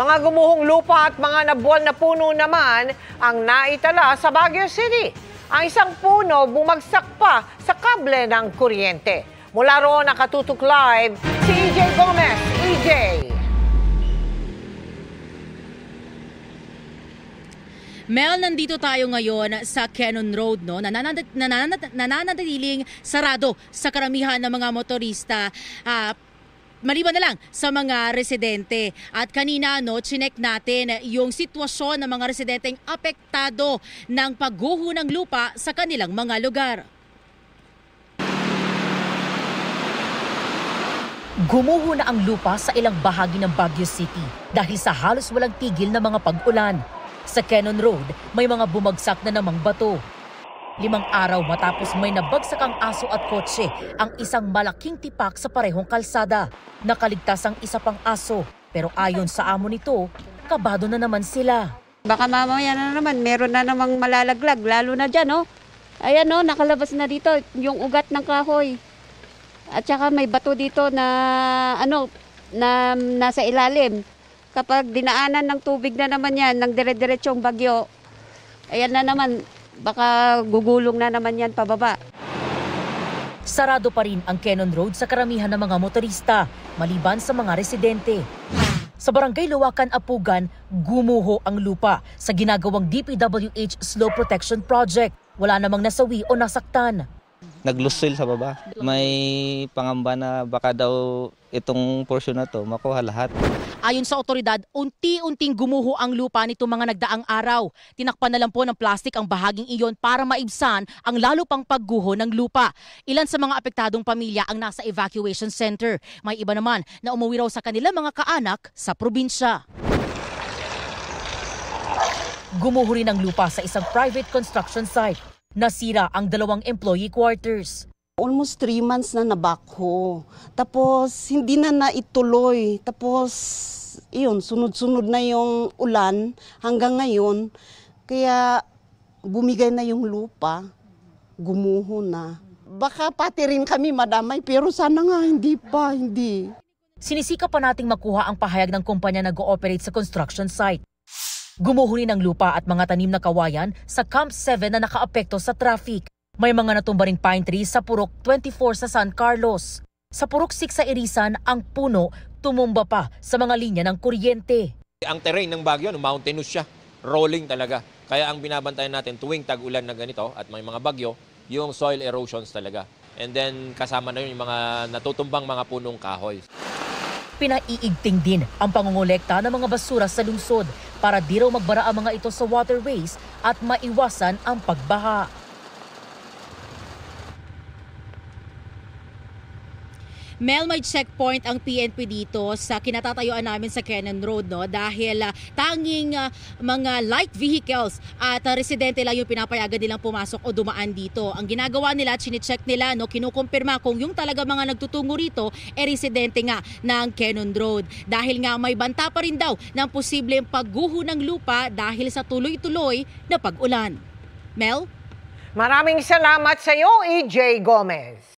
Mga gumuhong lupa at mga nabuwal na puno naman ang naitala sa Baguio City. Ang isang puno bumagsak pa sa kable ng kuryente. Mula roon nakatutok live si EJ Gomez. EJ! Mel, nandito tayo ngayon sa Cannon Road, no? Nananatiling sarado sa karamihan ng mga motorista. Maliban na lang sa mga residente. At kanina, chinek natin yung sitwasyon ng mga residenteng apektado ng pagguho ng lupa sa kanilang mga lugar. Gumuho na ang lupa sa ilang bahagi ng Baguio City dahil sa halos walang tigil na mga pag-ulan. Sa Cannon Road, may mga bumagsak na namang bato. 5 araw matapos may nabagsak ang aso at kotse ang isang malaking tipak sa parehong kalsada. Nakaligtas ang isa pang aso, pero ayon sa amo nito, kabado na naman sila. Baka mamaya na naman, meron na namang malalaglag, lalo na dyan, no? Ayan, no, nakalabas na dito yung ugat ng kahoy. At saka may bato dito na, na nasa ilalim. Kapag dinaanan ng tubig na naman yan, ng dire-diretsong bagyo, ayan na naman, baka gugulong na naman yan pababa. Sarado pa rin ang Cannon Road sa karamihan ng mga motorista, maliban sa mga residente. Sa barangay Luwakan, Apugan, gumuho ang lupa sa ginagawang DPWH Slope Protection Project. Wala namang nasawi o nasaktan. Naglusil sa baba. May pangamba na baka daw itong portion na to makuha lahat. Ayon sa otoridad, unti-unting gumuho ang lupa nito mga nagdaang araw. Tinakpan na lang po ng plastik ang bahaging iyon para maibsan ang lalo pang pagguho ng lupa. Ilan sa mga apektadong pamilya ang nasa evacuation center. May iba naman na umuwi raw sa kanilang mga kaanak sa probinsya. Gumuho rin ang lupa sa isang private construction site. Nasira ang 2 employee quarters. Almost 3 months na nabakho. Tapos hindi na naituloy. Tapos iyon, sunod-sunod na yung ulan hanggang ngayon. Kaya bumigay na yung lupa, gumuho na. Baka pati rin kami madamay pero sana nga hindi. Sinisika pa nating makuha ang pahayag ng kumpanya na nag-ooperate sa construction site. Gumuho rin ang lupa at mga tanim na kawayan sa Camp 7 na nakaapekto sa traffic. May mga natumba ring pine trees sa Purok 24 sa San Carlos. Sa Purok 6 sa Irisan, ang puno tumumba pa sa mga linya ng kuryente. Ang terrain ng Baguio, mountainous siya. Rolling talaga. Kaya ang binabantayan natin tuwing tag-ulan na ganito at may mga bagyo, yung soil erosions talaga. And then kasama na yun yung mga natutumbang mga punong kahoy. Pinaiigting din ang pangongolekta ng mga basura sa lungsod para di raw magbara ang mga ito sa waterways at maiwasan ang pagbaha. Mel, may checkpoint ang PNP dito sa kinatatayuan namin sa Cannon Road, no? Dahil tanging mga light vehicles at residente lang yung pinapayagan nilang pumasok o dumaan dito. Ang ginagawa nila, chine-check nila, kinukumpirma kung yung talaga mga nagtutungo rito residente nga ng Cannon Road. Dahil nga may banta pa rin daw ng posibleng pagguho ng lupa dahil sa tuloy-tuloy na pag-ulan. Mel? Maraming salamat sa iyo, EJ Gomez.